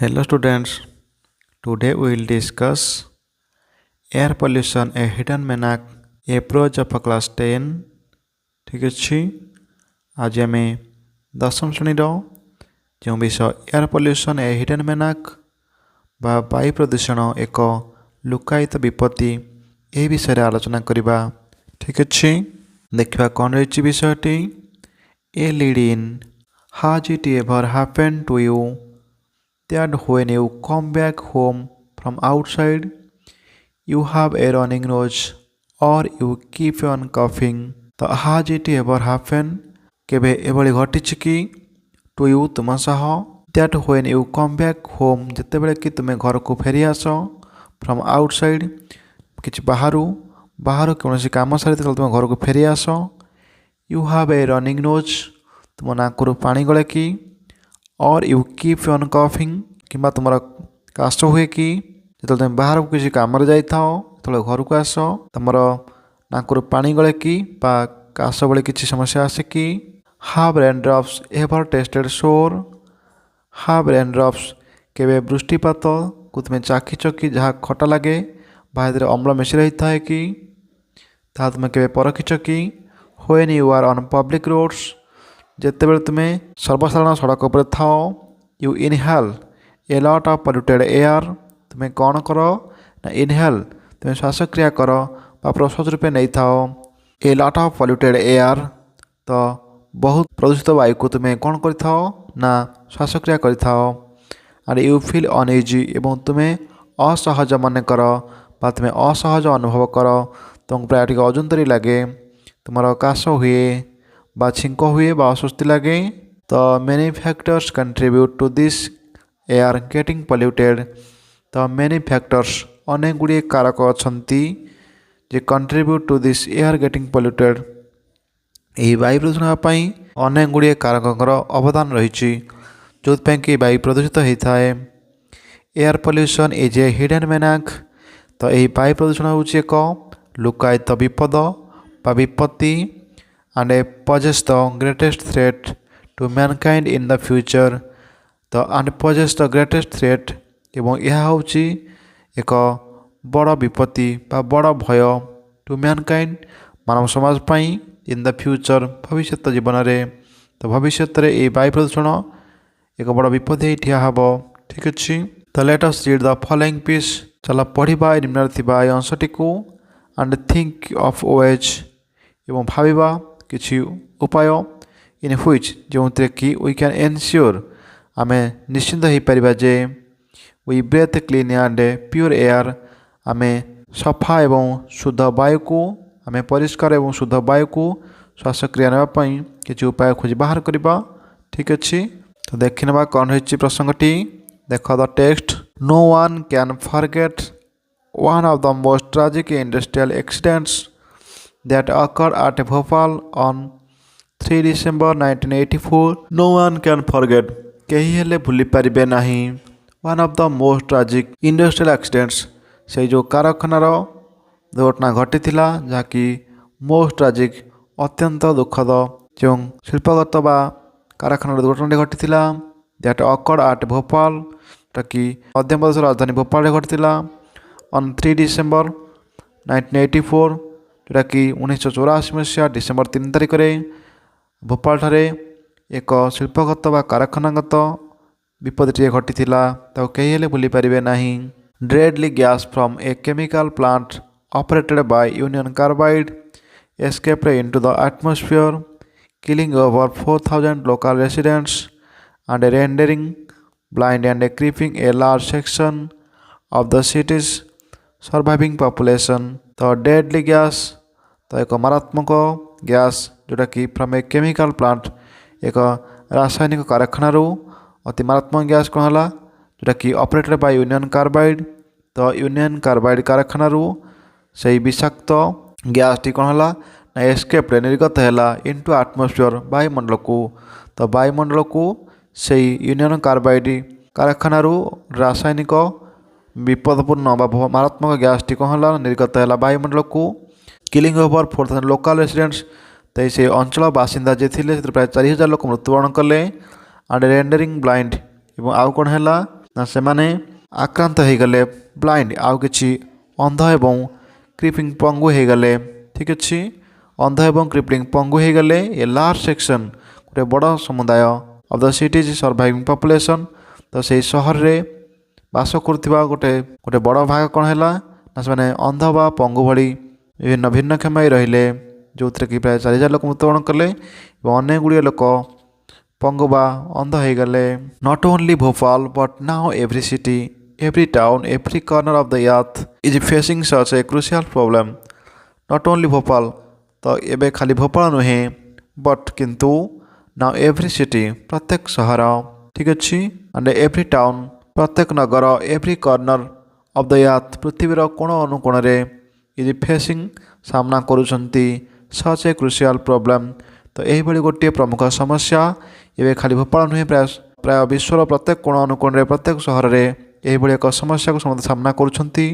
Hello students, today we will discuss air pollution, a hidden menace, approach of class 10। ठीक अच्छी आज आम दशम श्रेणी जो विषय एयर पॉल्यूशन ए हिडन मेनाक बा वायु प्रदूषण एक लुकायित विपत्ति ए विषय आलोचना करवा। ठीक अच्छी देखा कौन रही विषयटी ए lead in has it ever happen to you that when you come back home from outside you have a running nose or you keep on coughing। तो has it ever happened केबे एभली घटिछि कि टू यू तुम सह that when you come back home जते बेले कि तुमे घर को फेरी आस from outside किछि बाहरु कौनसी काम सारी तुम घर को फेरी आस you have a running nose तुम नाकरु पानी गले कि और यू कीप ऑन कॉफिंग कि तुम काश हुए कि जो तुम बाहर किसी कम जो घर को आस तुम नाकरु पानी गले कि काश बेले किसी समस्या आसे कि हाव रेन ड्रप्स एवर टेस्टेड शोर हाव रेन ड्रप्स केवे वृष्टिपात को तुम चाखिच कि जहाँ खटा लगे बाहर अम्ल मिशी रही है कि तुम केवे परखिच कि when you are on public roads जिते बेले तुम्हें सर्वसाधारण सड़क पर थाओ you inhale a lot of polluted air तुम्हें कौन कर ना इनहेल तुम्हें श्वासक्रिया कर प्रश्वास रूपे नहीं थाओ a lot of polluted air तो बहुत प्रदूषित वायु को तुम्हें कौन कर ना श्वासक्रिया कर एंड यू फील अनइजी एवं तुम्हें असहज मन कर तुम्हें असहज अनुभव कर तुमको प्राय टिके अजंतरी लगे तुम काश हुए बा छिंक हुए बा अस्वस्ति लगे। तो many factors contribute to this air getting polluted. तो मेनी फैक्टर्स अनेक गुड़िए कारक अच्छी जे contribute to this air getting polluted यही वायु प्रदूषण अनेक गुड़िए कारकर अवदान रही जो कि वायु प्रदूषित होता है। Air pollution is a hidden menace. तो यही वायु प्रदूषण हूँ एक लुकायित विपद बा विपत्ति and a poses the greatest threat to mankind in the future। तो and poses the greatest threat एवं यह होची एक बड़ विपत्ति बा बड़ भय टू मैनकाइंड मानव समाज पाई इन द फ्यूचर भविष्य जीवन में। तो भविष्य में ये वायु प्रदूषण एक बड़ विपत्ति ठिया हम। ठीक अच्छे तो let us read the following piece. चला पढ़ा निम्न अंशटी को एंड थिंक ऑफ वेज एवं भाविबा किसी उपाय इन व्हिच जो कि वी कैन एनश्योर आम निश्चिंत हो पार जे we breathe clean and pure air आम सफा एवं शुद्ध वायु को आम परिष्कार एवं शुद्ध वायु को श्वासक्रिया नापी किसी उपाय खोज बाहर करवा। ठीक अच्छे तो देखी ना कौन रही प्रसंगटी देख the text. No one can forget one of the most tragic industrial accidents that occurred at Bhopal on 3 December 1984। No one can forget कहीं हेले भूली पारिबे नहीं one of the most tragic industrial accidents से जो कारखानार दुर्घटना घटी जहाँकि मोस्ट ट्राजिक अत्यंत दुखद जो शिल्पगत बा कारखानार दुर्घटना घटी दैट occurred at भोपाल कि मध्य प्रदेश राजधानी भोपाल घटी on 3 December 1984 जोटा कि 1984 मसीहा डिसेम्बर 3 तारिख में भोपाल ठारे एक शिल्पगत बा कारखानागत विपदटी घटी कहीं हेले भूली पारिबे नहीं। Deadly gas from a chemical plant operated by union carbide escaped into the atmosphere killing over 4000 local residents and rendering blind and creeping a large section of the cities surviving population. तो deadly gas तो एक मारात्मक gas जोटा कि from a chemical plant एक रासायनिक कारखाना अति मारात्मक gas कौन है जोटा कि ऑपरेटेड बाय यूनियन कार्बाइड। तो यूनियन कार्बाइड कारखाना से विषाक्त गैस टी कौन है ना एस्केप निर्गत है इनटू एटमॉस्फेयर वायुमंडल को। तो वायुमंडल को से यूनियन कार्बाइड कारखाना रासायनिक विपदपूर्ण मारात्मक गैस टी कौन है निर्गत है वायुमंडल को किलिंग ओवर 4000 लोकल रेसिडेंट्स। तो से अंचल बासिंदा जे थे प्राय 4000 लोक मृत्युवरण कले एंड रेंडरिंग ब्लाइंड एवं आउ कौन है ना से माने आक्रांत हो गले ब्लाइंड आउ किछि अंध एवं क्रिपिंग पंगु हो गले ठीक अच्छे अंध एवं क्रिपिंग पंगु हो गले ए लार्ज सेक्शन गोटे बड़ समुदाय of the cities surviving population तो से सहर रे बास करुवा गोटे गोटे बड़ भाग कौन है ना से अंध बा पंगु भली विभिन्न भिन्नक्षम रहिले जो कि प्राय 4000 लोक मृत्युवरण कले अनेक गुड़िए लोक पंगु बा अंध हो गले। Not only Bhopal but now every city every town every corner of the earth is facing such A crucial problem. Not only Bhopal तो एबे खाली भोपाल नुहे बट किंतु नाउ एवरी सिटी प्रत्येक सहर ठीक अच्छे एंड एवरी टाउन प्रत्येक नगर every corner of the earth पृथ्वीर कोण अनुकोण इज फेसिंग सामना करुछंती सच ए क्रुशियल प्रॉब्लम। तो यही गोटे प्रमुख समस्या एवं खाली भोपाल नुहे प्राय विश्वर प्रत्येक कोण अनुकोण प्रत्येक सहर में यही एक समस्या को समस्त सामना करुछंती।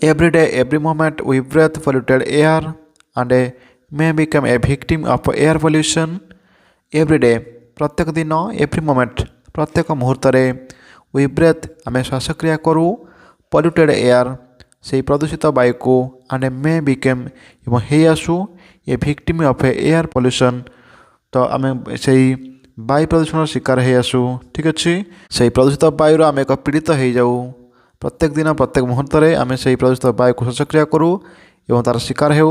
Every day every moment we breathe polluted air and may become a victim of air pollution. Every day प्रत्येक दिन एवरी मोमेंट प्रत्येक मुहूर्त वी ब्रेथ आम श्वासक्रिया करूँ पॉल्यूटेड एयर से प्रदूषित वायु को एंड मे बिकेम एवं हे आसू a victim of air pollution. तो आम से वायु प्रदूषण शिकार हो आसू ठीक अच्छे से प्रदूषित वायु आम एक पीड़ित हो जाऊ प्रत्येक दिन प्रत्येक मुहूर्त आम से प्रदूषित वायु को श्वासक्रिया करूँ एवं तार शिकार हो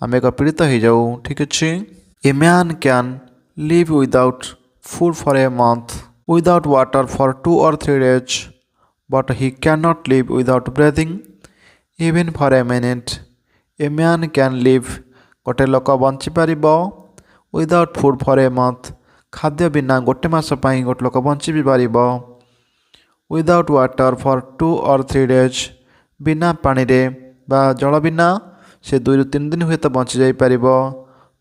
आम एक पीड़ित हो जाऊ ठीक अच्छे। ए man can live without food for a month without water for 2 or 3 days but he cannot live without breathing even for a minute। A man can live गोटे लोक बंची पार without food for a month खाद्य बिना गोटे मास गोटे लोक बंची भी पार without water for 2 or 3 days बिना पानी रे बा जल बिना से 2 ରୁ 3 दिन हुए तो बंची जाई पारिबो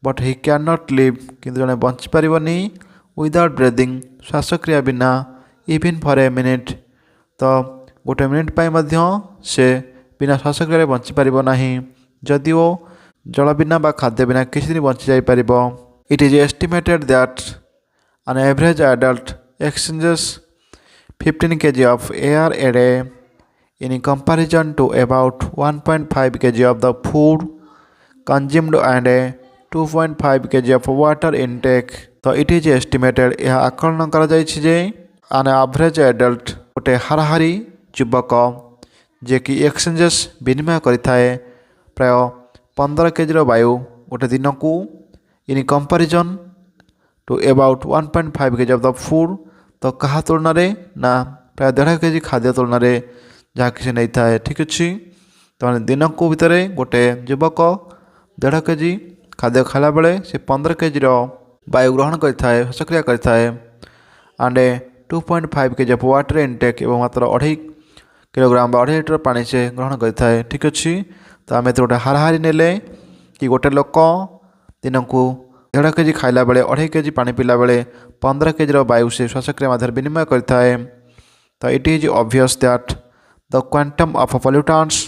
but he can not live किंतु जने बंची पारिबनी विदाउट ब्रीदिंग श्वासक्रिया बिना इवन फॉर ए मिनिट तो गोटे मिनिट पाई मध्य से बिना श्वासक्रिया बंची पारिबो नाही जदि वो जल बिना बा खाद्य बिना किसी दिन बंची जाई पारिबो। It is estimated that an average adult exchanges 15 kg of air a day in comparison to about 1.5 kg of the food consumed and 2.5 kg of water intake। तो it is estimated यह आकलन करा जायछि जे an average adult गोटे हाराहारी युवक जे कि exchanges विनिमय करिथाए प्राय 15 KG वायु गोटे दिन को in comparison to about 1.5 kg of the food तो कहा तुलन ना प्राय 1.5 kg खाद्य तुलन जहाँ किसी नहीं था ठीक अच्छे। तो दिन को भितर गोटे युवक 1.5 kg खाद्य खाला बेले से 15 kg वायु ग्रहण करें श्वासक्रिया करें and 2.5 kg of water intake एवं मात्र 2.5 किलोग्राम 2.5 लीटर पानी से ग्रहण करें ठीक अच्छे। तो आम गोटे हाराहारी नेले कि गोटे लोक दिन को 1.5 kg खाइला बेले 2.5 kg पानी पीला बेले 15 kg वायु से श्वासक्रिया माध्यम विनिमय करें। तो it is obvious that the quantum of pollutants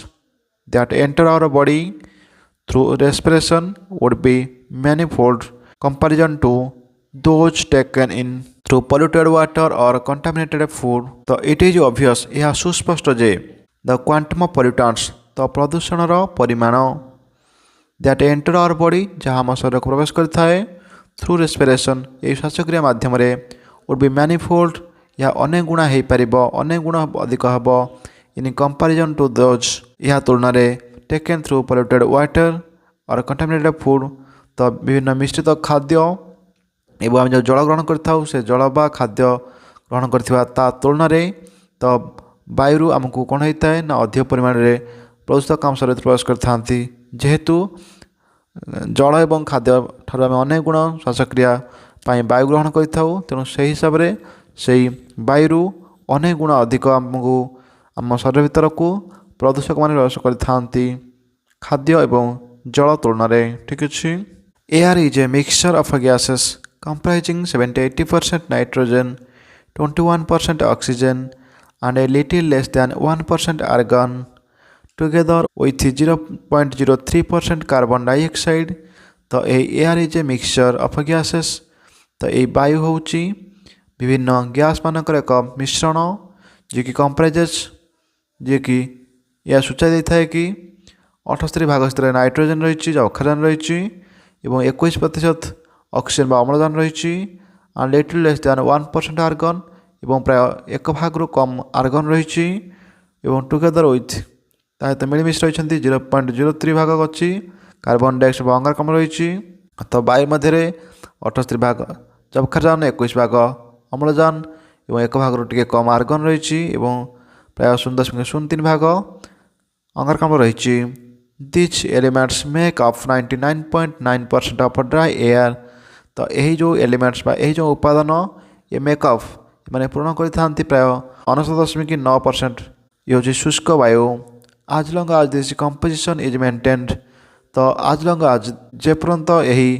that enter our body through respiration would be manifold comparison to those taken in through polluted water और कंटामिनेटेड फूड। तो इट इज ऑब्वियस यह सुस्पष्ट जे द क्वांटम ऑफ पॉल्यूटेंट्स तो प्रदूषण परिमाण that enter our body जहाँ आम शरीर को प्रवेश करें थ्रू रेस्पिरेशन ये श्वासक्रिया मध्यम वुड बी मैनीफोल्ड यह अनेक गुणा हो पार अनेक गुण अधिक हम इन कंपैरिजन टू दोज यह तुलन टेकन थ्रू पॉल्यूटेड वाटर और कंटामिनेटेड फूड। तो विभिन्न मिश्रित खाद्य एवं आम जो जल ग्रहण कर से जल बा खाद्य ग्रहण करता तुलन तो वायु आमको कौन होता है ना अधिक परिमाण में प्रदूषित काम शरीर प्रवेश करते जेहेतु जल एवं खाद्य ठार आम अनेक गुण श्वासक्रिया वायु ग्रहण करूँ तेणु से हिसाब से से वायु अनेक गुण अधिक आमको आम शरीर भीतर को प्रदूषक मान प्रवेश करते खाद्य एवं जल तुलन ठीक अच्छे। Air is a mixture of gases comprising 70-80% nitrogen 21% oxygen and a little less than 1% argon together with 0.03% carbon dioxide। तो air is a mixture of gases तो ये वायु होची विभिन्न गैस मानकर एक मिश्रण जी कि कंप्राइजेस जी कि यह सूचाई देता है कि 78 भाग स्तर नाइट्रोजेन रही ऑक्सीजन रही 21% ऑक्सीजन अम्लजान रही and little less than 1% argon और प्राय 1 भाग कम आर्गन रही टुगेदर विथ सहित मिलमिश रही 0.03 भाग अच्छी कार्बन डाइऑक्साइड अंगारकाम्ल रही तो वायु मध्य 78 भाग जबखारजान 21 भाग अम्लजान और 1 भाग टे कम आर्गन रही प्राय 0.03 भाग अंगारकाम्ल रही this elements make up 99.9% of dry air तो यही जो एलिमेंट्स यही जो उपादान ये मेकअप मैंने पूर्ण करते प्राय 99.9% ये हूँ शुष्क वायु आज लंग आज दिस कंपोजिशन इज मेंटेन्ड तो आज लंग आज जेपर्यंत यही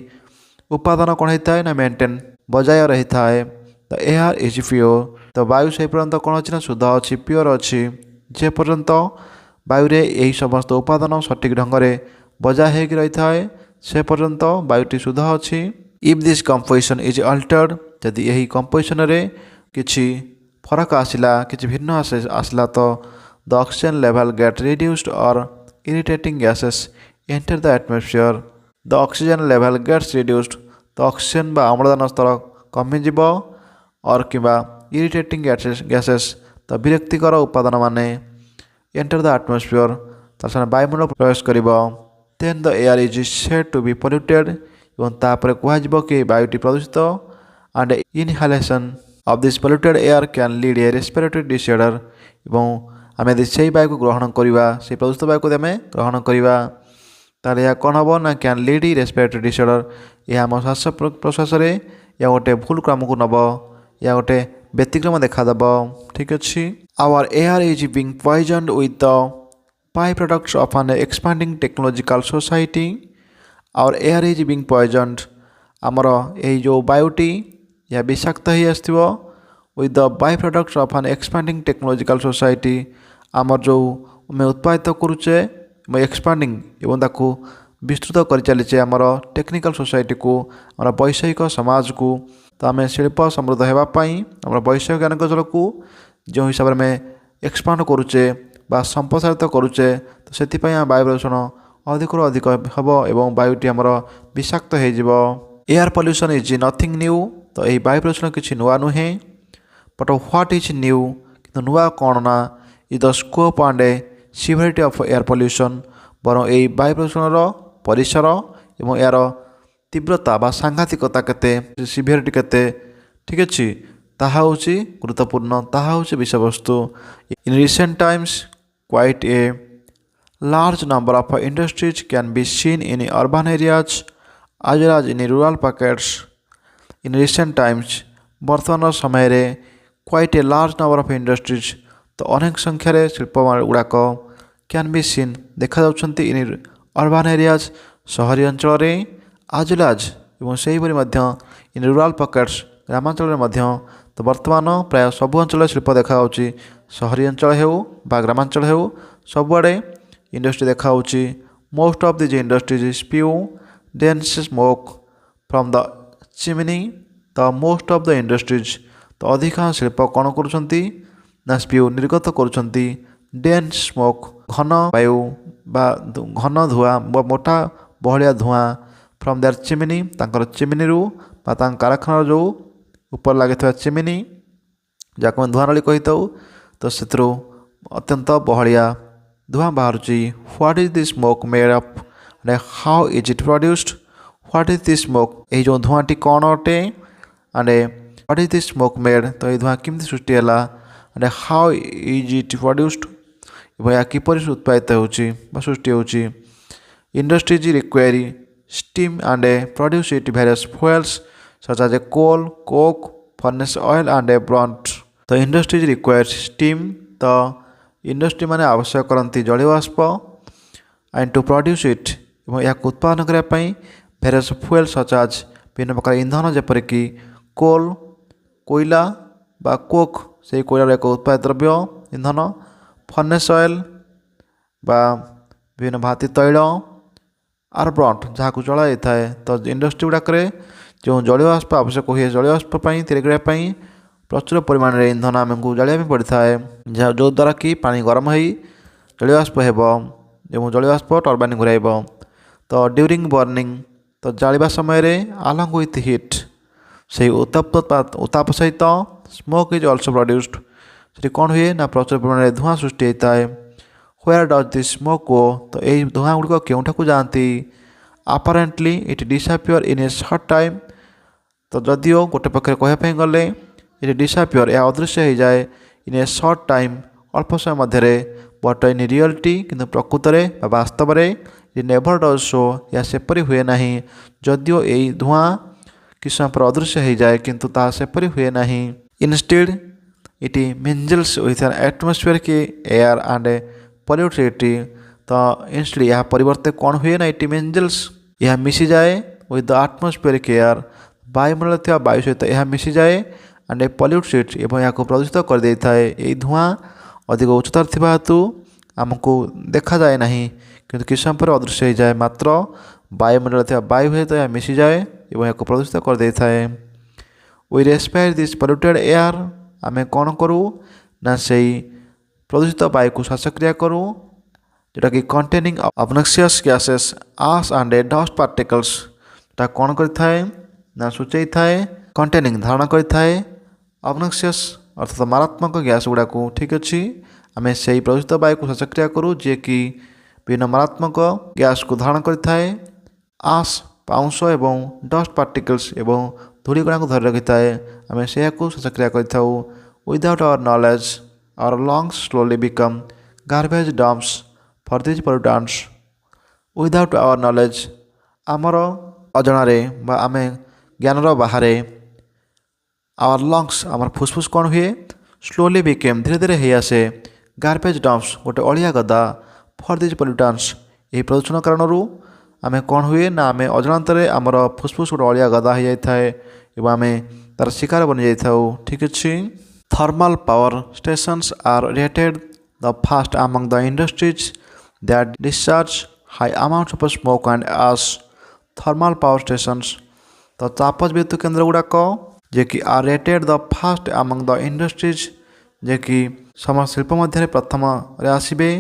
उपादान कौन होता है ना मेंटेन बजाय रही है तो एयर इज प्योर तो वायु से पर्यंत कौन अच्छी ना शुद्ध अच्छी प्योर अच्छी जेपर्यंत वायु रे यही समस्त उपादान सठिक ढंग से बजाय हो रही है से पर्यंत वायुटी शुद्ध अच्छी if this composition is Altered जदि यही कंपोजिशन रे किछि फरक आसला किछि भिन्न आसला तो the oxygen level get reduced और irritating gases enter the atmosphere the oxygen level gets reduced तो ऑक्सीजन बा अम्लजान स्तर कमिजिब और किंबा इरिटेटिंग गैसेस तो विरक्तिकर उपादान माने एंटर द एटमॉस्फेयर तार वायुमंडल प्रवेश करिब then the air is said to be polluted और तापर कह कि वायुटी प्रदूषित and inhalation of this polluted air can lead a respiratory disorder आम यदि से वायु को ग्रहण करवा से प्रदूषित वायु को आम ग्रहण करवा ताल यह कौन हम ना कैन लीड रेस्पिरेटरी डिसऑर्डर यह आम श्वास प्रश्वास या गोटे भूल क्रम को नब या गोटे व्यतिक्रम देखादेव ठीक अच्छे our air is being poisoned with the by products of an expanding technological society our air is being poisoned आमर यही जो वायुटी यह विषाक्त ही आसो with the by products of an expanding technological society आमर जो आम उत्पादित करुचे एक्सपांडिंग एवं ताकू विस्तृत कर चलीचे आमर टेक्निकल सोसाइटी को आम वैषयिक समाज को तो आम शिल्प समृद्ध होगापाई आम वैषयिक ज्ञान कौशल को जो हिसाब से आम एक्सपांड करुचे बा संप्रसारित करुचे तो से वायु प्रदूषण अधिक अधिक हम और वायुटी आमर विषाक्त हो air pollution is nothing new तो यही वायु प्रदूषण किसी नुआ नुहे बट व्हाट इज न्यू कि नुआ कौन ना is the scope and severity of air pollution बर यही वायु प्रदूषण परिसर और यार तीव्रता बा सांघातिकता केते सिवियरिटी केते ठीक अच्छे ताहा होची गुरुत्वपूर्ण ताहा होची विषय वस्तु in recent times quite a large number of industries can be seen in urban areas as well as in rural pockets in recent times वर्तमान समय रे quite a large number of industries तो अनेक संख्यार शिल्प गुड़ाक कैन बी सीन देखा जाउछंती in urban areas शहरी अंचल आज वेल आज से इन रूराल पॉकेट्स ग्रामांचल तो वर्तमान प्राय सबु अंचल शिल्प देखा शहरी अंचल हो बा ग्रामांचल हो सबुआड़े इंडस्ट्री देखा most of these industries spew dense smoke from the chimney the most of the industries तो अधिकांश शिल्प कौन करुछंती ना स्प्यू निर्गत करुछंती डेन्स स्मोक घन वायु बा घन धुआं मोटा बहलिया धुआं फ्रॉम देयर चिमनी तांकर चिमनी रू बा तांकर कारखाना जो ऊपर लगे चिमनी जाको हम धुआं नली कही तो से अत्यंत बहलिया धुआं बाहर what is this smoke made up how is it produced what is this smoke ये जो धुआंटी कौन अटे and what is this smoke made तो ये धुआं केमती सृष्टि है and how is it produced या किपर उत्पादित हो सृष्टि हो industries require steam and produce it various fuels such as a coal coke furnace oil and a brunt तो इंडस्ट्रीज रिक्वायर स्टीम तो इंडस्ट्री माने आवश्यक करती जल बाष्प एंड टू प्रोड्यूस इट या उत्पादन करने भेरियस फ्यूएल सच आज विभिन्न प्रकार इंधन जपरिक कोल कोयला बा कोक से कोयलार एक उत्पादित द्रव्य इंधन फर्नेस ऑयल बा विभिन्न भाती तैल आर ब्रंट जहाँ को जला जाए तो इंडस्ट्री गुड़ाक जो जल बाष्प आवश्यक हुए जल बाष्प तैयारी करने प्रचुर परिमाण में इंधन आमको जालिया पड़ थाए जो द्वारा कि पानी गरम हो जलवाष्प हो जलवाष्प टर्बाइन घुराइब। तो ड्यूरिंग बर्निंग तो जालिबा समय आलंग विथ हिट से उत्ताप सहित स्मोक इज ऑल्सो प्रोड्यूस्ड से कौन हुए ना प्रचुर परिमाण में धुआं सृष्टि होता है। Where does this smoke go तो यही धुआं गुड़िक केउठाकू जाती apparently it disappear in a short time. तो जदिओ गोटे पक्ष कहवाई गले ये डिसअपियर यह अदृश्य हो जाए इन ए शॉर्ट टाइम अल्प समय मध्य बट इन रियलिटी किंतु प्रकृत में वास्तव में नेभर डज सो या सेपरी हुए ना जदिओ यही धुआं कि समय पर अदृश्य हो जाए किंतु ता सेपरी हुए ना। Instead it mingles with an atmospheric air and pollute it. तो इनस्टेड यह परिवर्ते कौन हुए ना इट मिंजल्स यह मिसी जाए विथ द एटमोस्फेरिक एयर वायुमंडल थी वायु सहित यह मिसी जाए एंड पॉल्यूट इट एवं यहाँ प्रदूषित कर दे थाए। यही धुआं अधिक उच्चतार थिबा हेतु आमको देखा जाए ना किंतु किछ समय पर अदृश्य हो जाए मात्र वायुमंडल थी वायु सहित यह मिसी जाए एवं यहाँ प्रदूषित कर दे थाए। We respire this polluted air आम कौन करूँ ना से प्रदूषित वायु को श्वासक्रिया करूँ जोटा कि कंटेनिंग ऑब्नॉक्सियस गैसेस आस एंड डस्ट पार्टिकल्स ता कौन करें ना सूचाई थाए कंटेनिंग धारण करें ऑब्नॉक्सियस अर्थात मारात्मक गैस गुड़ाक। ठीक अच्छे आम से प्रदूषित वायु को श्वासक्रिया करूँ जे कि विभिन्न मारात्मक गैस को धारण करें आस पाउंस एवं डस्ट पार्टिकल्स एवं धूलिकणा को धरी रखी थाए आम से श्वासक्रिया कर without our knowledge our lungs slowly become garbage dumps for this pollutants. Without our knowledge आमर अजणारे आम ज्ञानर बाहर आवर लंग्स आमर फुसफुस कौन हुए स्लोली बिकेम धीरे धीरे हो आसे गार्बेज डम्प्स गोटे अलिया गदा फॉर दिस पोल्यूटेंट्स यही प्रदूषण कारण आम कौन हुए ना आम अजाणत आमर फुसफुस गोटे अलिया गदा हो जाए एवं आम तार शिकार बनी जाऊ। ठीक अच्छे thermal power stations are rated the first among the industries that discharge high amounts of smoke and ash. Thermal power stations तो तापज विद्युत केन्द्र गुड़ाक जे कि are rated the first among the industries जे कि समस्त शिल्प मध्य प्रथम आसबे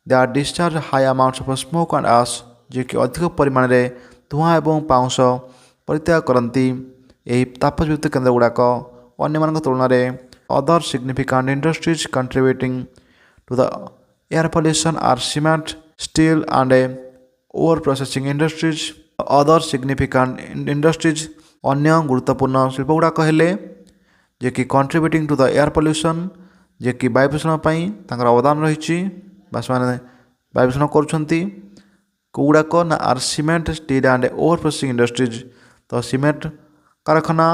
that discharge high amounts of smoke and ash जे कि अधिक परिमाण में धुआं एवं पाउंस परित्याग करती। यही तापज विद्युत केन्द्र गुड़ाक अन्य तुलन में other significant industries contributing to the air pollution are cement steel and over processing industries. Other significant industries अन्य गुरुत्वपूर्ण शिल्प गुड़ाक हेले जे कि contributing to the air pollution जे कि वायु प्रदूषण अवदान रही मैंने वायु प्रदूषण करुँच कौड़ाक ना are cement steel and over processing industries. तो सीमेंट कारखाना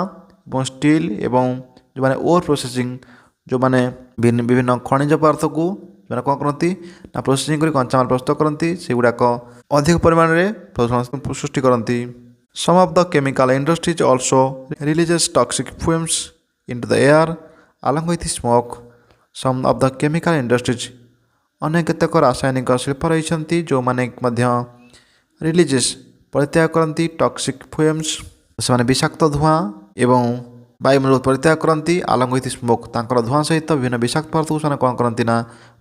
और स्टील एवं जो मैंने ओवर प्रोसेसिंग जो मैंने विभिन्न खनिज पदार्थ को मैंने कौन करती ना प्रोसेसिंग कर कंचामाल प्रस्तुत करती से गुड़ाक अधिक परिमाण में प्रदूषण सृष्टि करती। Some of the chemical industries also releases toxic fumes into the air along with smoke. Some of the chemical industries अनेक केतक रासायनिक शिल्प रही जो मैंने रिलीजेस परित्याग करती टॉक्सिक फ्यूम्स से विषाक्त धुआं एवं वायुमंडल परित्याग करती अलॉन्ग विथ स्मोक तांकर धुआं सहित विभिन्न विषाक्त पदार्थ को कौन करती ना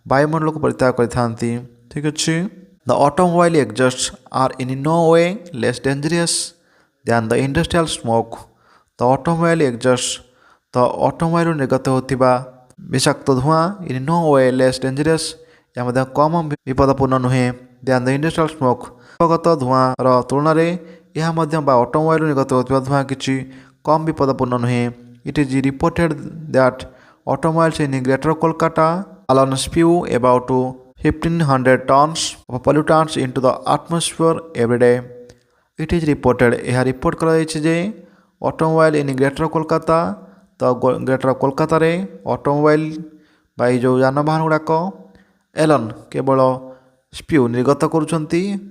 वायुमंडल को परित्याग करते। ठीक अच्छे the automobile exhaust are in no way less dangerous than the industrial smoke. The automobile exhaust तो ऑटोमोबाइल निर्गत होता विषाक्त धुआं in no way less dangerous या कम विपदपूर्ण नुहे दैन द इंडस्ट्रियल स्मोक। गत धुआं तुलन में ऑटोमोबाइल निर्गत होता धुआं किसी कम विपदपूर्ण नुहे। It is reported that automobiles in greater Kolkata alone spew about 1500 tons of pollutants into the atmosphere every day. It is reported यह रिपोर्ट कर ऑटोमोबाइल इन ग्रेटर कोलकाता तो ग्रेटर कोलकाता ऑटोमोबाइल बाई जो यानवाहन गुड़ाक एलन केवल स्प्यू निर्गत करुँच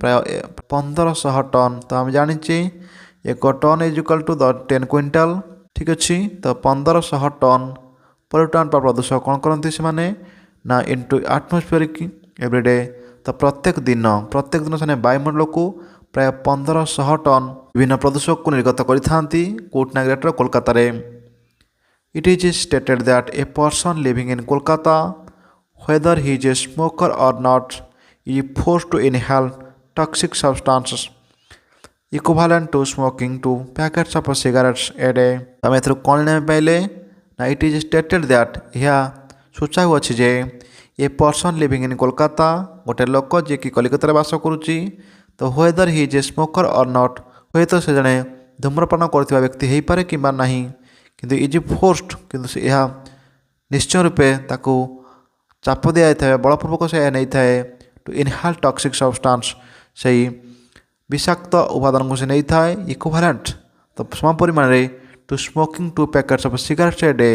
प्राय 1500 टन। तो आम जाचे एक ton is equal to the 10 quintal. ठीक अच्छे तो 1500 टन पोल्यूटेंट प्रदूषक कौन करती से ना इनटू एटमॉस्फेरिक एवरीडे। तो प्रत्येक दिन से वायुमंडल को प्राय 1500 टन विभिन्न प्रदूषक को निर्गत करते कौटना greater Kolkata. It is stated that a person living in Kolkata, whether he is a smoker or not, is forced to inhale toxic substances equivalent to smoking 2 packets of cigarettes a day. ଆମେ ଏଥିରୁ କ'ଣ ଜାଣିବାକୁ ପାଇଲେ ନା it is stated that ଏହା ସୂଚାଉଅଛି ଯେ a person living in Kolkata ଗୋଟେ ଲୋକ ଯିଏକି କଲିକତାରେ ବାସ କରୁଛି ତ whether he is a smoker or not ହୁଏତ ସେ ଜଣେ ଧୂମ୍ରପାନ କରୁଥିବା ବ୍ୟକ୍ତି ହୋଇପାରେ କିମ୍ବା ନାହିଁ କିନ୍ତୁ ଇଜ୍ ଫୋର୍ସଡ୍ କିନ୍ତୁ ଏହା ନିଶ୍ଚୟ ରୂପେ ତାକୁ ଚାପ ଦିଆଯାଇଥାଏ ବଳପୂର୍ବକ ସେ ଏହା ନେଇଥାଏ ଟୁ ଇନହାଲ୍ ଟକ୍ସିକ୍ ସବଷ୍ଟାନ୍ସ ସେହି ବିଷାକ୍ତ ଉପାଦାନକୁ ସେ ନେଇଥାଏ ଇକ୍ୱଭାଲେଣ୍ଟ ତ ସମ ପରିମାଣରେ to smoking 2 packets of cigarettes a day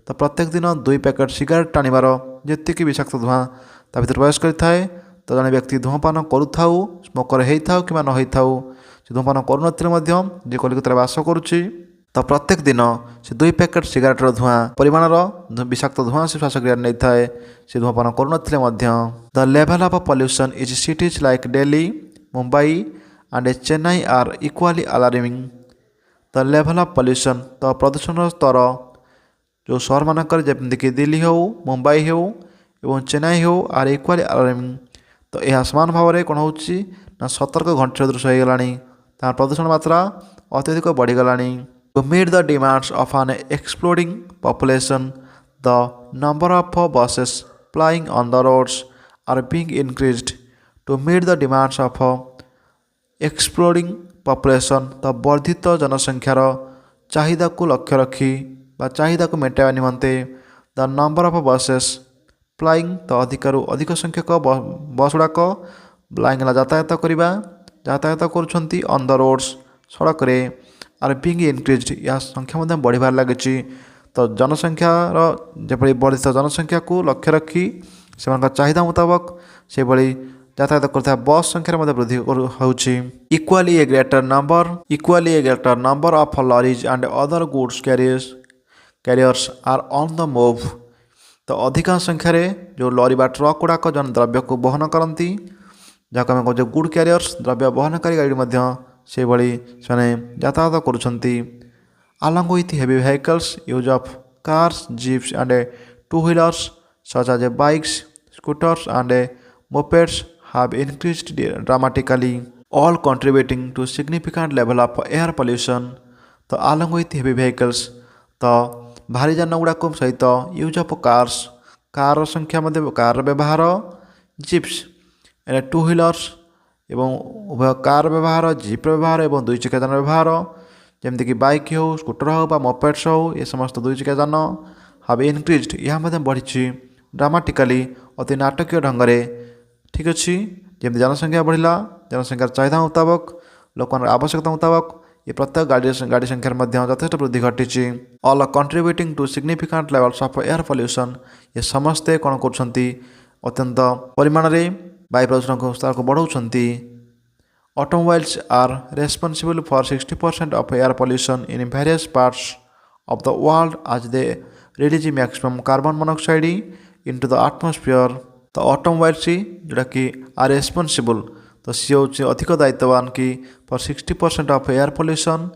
ତ ପ୍ରତ୍ୟେକ ଦିନ 2 ପ୍ୟାକେଟ୍ ସିଗାରେଟ୍ ଟାଣିବାର ଯେତିକି ବିଷାକ୍ତ ଧୂଆଁ ତା ଭିତରେ ପ୍ରବେଶ କରିଥାଏ ତ ଜଣେ ବ୍ୟକ୍ତି ଧୂମପାନ କରୁଥାଉ ସ୍ମୋକର ହେଇଥାଉ କିମ୍ବା ନ ହେଇଥାଉ ସେ ଧୂମପାନ କରୁନଥିଲେ ମଧ୍ୟ ଯେ କଲିକତାରେ ବାସ କରୁଛି ତ ପ୍ରତ୍ୟେକ ଦିନ ସେ 2 ପ୍ୟାକେଟ୍ ସିଗାରେଟ୍ର ଧୂଆଁ ପରିମାଣର ବିଷାକ୍ତ ଧୂଆଁ ସେ ଶ୍ୱାସକ୍ରିୟାରେ ନେଇଥାଏ ସେ ଧୂମପାନ କରୁନଥିଲେ ମଧ୍ୟ the level of pollution is cities like Delhi Mumbai and Chennai are equally alarming. The level of pollution ତ ପ୍ରଦୂଷଣର ସ୍ତର ଯେଉଁ ସହରମାନଙ୍କରେ ଯେମିତିକି ଦିଲ୍ଲୀ ହେଉ ମୁମ୍ବାଇ ହେଉ ଏବଂ ଚେନ୍ନାଇ ହେଉ ଆର୍ ଇକ୍ୱାଲି ଆଲାର୍ମିଂ ତ ଏହା ସମାନ ଭାବରେ କ'ଣ ହେଉଛି ନା ସତର୍କ ଘଣ୍ଟିର ଦୃଶ୍ୟ ହୋଇଗଲାଣି ତାହାର ପ୍ରଦୂଷଣ ମାତ୍ରା ଅତ୍ୟଧିକ ବଢ଼ିଗଲାଣି To meet the demands of an exploding population, the number of buses plying on the roads are being increased. To meet the demands of exploding population तो वर्धित जनसंख्यार चाहिदा को लक्ष्य रखी चाहिदा को मेटाइबा निमंते the number of buses flying तो अधिक संख्यक बस गुड़ाक फ्लाइंग यातायात करवा यातायात करुँच ऑन द रोड्स सड़क रे आर बीइंग इनक्रीज्ड या संख्या बढ़िबार लगी तो जनसंख्यार जबड़ी वर्धित जनसंख्या को लक्ष्य रखी से चाहिदा मुताबक से भली यातायात करता बस संख्यार वृद्धि होउछि equally a greater number of lorries and other goods carriers are on the move तो अधिकांश संख्यार जो लॉरी बा ट्रक गुड़ाक जन द्रव्य को बहन करती जहाँ आम कहे गुड कैरियर्स द्रव्य बहनकारी गाड़ी से यातायात करुँच along with heavy vehicles use of cars jeeps and two-wheelers such as bikes scooters and mopeds have increased dramatically, all contributing to significant level of air pollution. तो along with heavy vehicles तो भारी जान गुड़ाक सहित use of cars car संख्या car व्यवहार jeeps and two wheelers एवं उभय car व्यवहार जीप व्यवहार और 2 चकिया जान व्यवहार जमीक बाइक हो स्कूटर हो मोपेड्स हो ये समस्त 2 चकिया जान हाव इनक्रीज्ड यह बढ़ी ड्रामाटिकली अति नाटकीय ढंग से ठीक अच्छे जमी जनसंख्या बढ़ला जनसंख्यार चाहिदा मुताबक लोक आवश्यकता मुताबक ये प्रत्येक गाड़ी संख्यार यथेष वृद्धि घटी all contributing to significant levels of air pollution ये समस्ते कौन कर अत्यंत परिमाण में वायु प्रदूषण स्तर को बढ़ाऊँ automobiles are responsible for 60% of air pollution in various parts of the world आज they release maximum carbon monoxide into the atmosphere तो ऑटोमोबाइल्स जोटा कि आर रेस्पॉन्सिबल तो सी हूँ अधिक दायित्ववान कि फॉर 60% ऑफ एयर पॉल्यूशन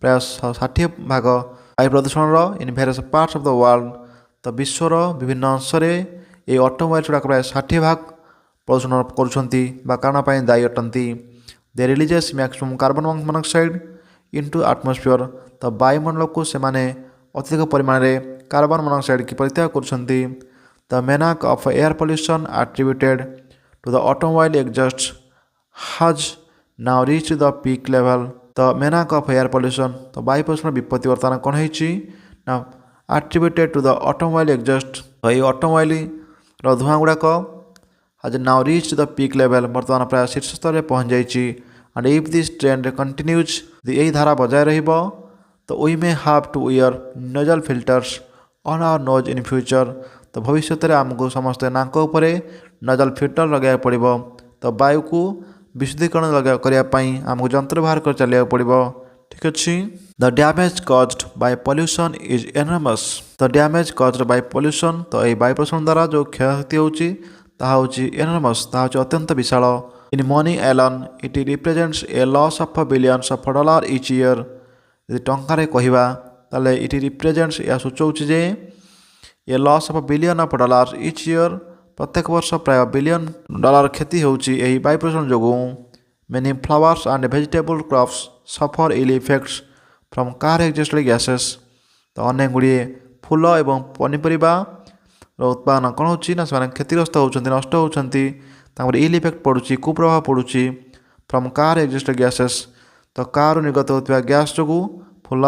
प्राय 60 भाग वायु प्रदूषण इन various parts of the world तो विश्वर विभिन्न अंश ये ऑटोमोबाइल्स गुड़ाक प्राय 60 भाग प्रदूषण कारण दायी अटंती they releases maximum carbon monoxide into atmosphere तो वायुमंडल को से अत्यधिक परिमाण में कार्बन मोनोक्साइड की परित्याग कर The menace of air pollution attributed to the automobile exhaust has now reached the peak level. The menace of air pollution तो वायु प्रदूषण विपत्ति वर्तमान कौन है ना attributed to the automobile exhaust तो ये ऑटोमोबाइल धुआं गुड़ाक has now reached the peak level वर्तमान प्राय शीर्ष स्तर में पहुँच जाइए and if this trend continues यही धारा बजाय रहिबो तो we may have to wear nasal filters on our nose in future तो भविष्य में आमको समस्ते नाक उपरे नजल फिल्टर लगे पड़ो तो वायु को विशुद्धीकरण करने आमको जंत्र बाहर कर चलिया पड़ो ठीक अच्छे the damage caused by pollution is enormous the damage caused by pollution तो ये वायु प्रदूषण द्वारा जो क्षयक्षति होची एनॉर्मस अत्यंत विशाल in money alone it represents a loss of billions of dollars each year यदि टंकार कहवा ताले इट रिप्रेजेंट्स या सूचौछि जे a loss of billion of dollars each year प्रत्येक वर्ष प्राय बिलियन डॉलर क्षति होउछि एही वायु प्रदूषण जोगु। Many flowers and vegetable crops suffer ill effects from car exhaust gases. तो अनेक गुड़िए फूल एवं पनीपरिया उत्पादन कौन होची ना से क्षतिग्रस्त होउछन्ति नष्ट होउछन्ति तापर इल इफेक्ट पड़ुछि कुप्रभाव पड़ुछि फ्रॉम कार एक्सॉस्ट गैसेस। तो कार निर्गत होता गैस जोगु फूल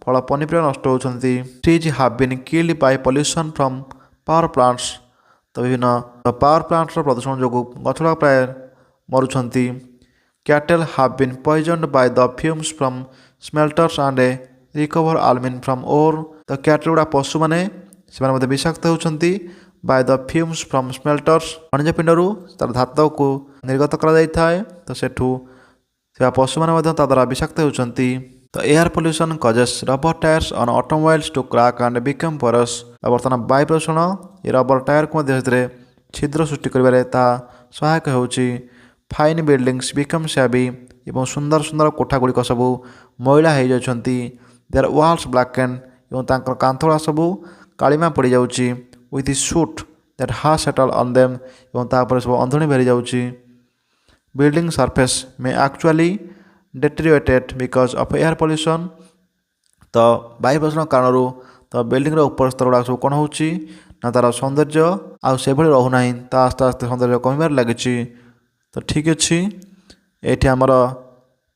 फल पनीपरिया नष्ट होउछन्ति। Trees have been killed by pollution from power plants. तो विभिन्न पावर प्लांट्स प्रदूषण जोगु गछड़ा प्राय मरुछन्ति। Cattle have been poisoned by the fumes from smelters and recover aluminium from ore. तो कैटल गुड़ा पशु माने से विषाक्त होउछन्ति by the fumes from smelters खनिज पिंडरू तार धातु को निर्गत करा जाय थाए। तो सेठू से पशु माने ता द्वारा विषाक्त होउछन्ति। तो air pollution causes rubber tyres on automobiles to crack and become porous. बर्तमान वायु प्रदूषण ये रबर टायर को छिद्र सृष्टि करिबारे ता सहायक होउछि। फाइन बिल्डिंग्स बिकम सैवी एवं सुंदर सुंदर कोठा गुड़िक सबू मैला हो जाती। देयर वाल्स ब्लैकेंड एवं तांकर कांथड़ा सबू कालीमा पड़ जाउछि with soot that has settled on them एवं तापर सब अंधुणी भेरी जाउछि। बिल्डिंग सरफेस में actually deteriorated because of air pollution. तो वायु प्रदूषण कारण तो बिल्डिंग ऊपर स्तर गुड़ा सब कौन होउछि ना तार सौंदर्य आउ से भली रहू नाही ता आस्ते आस्ते सौंदर्य कमिबार लागिछि। तो ठीक अच्छी ये आमर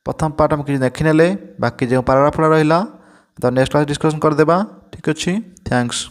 प्रथम पार्ट आम कि देखने बाकी जो पाराग्राफ रहा तो नेक्स्ट क्लास डिस्कसन करदेबा। ठीक अच्छी थैंक्स।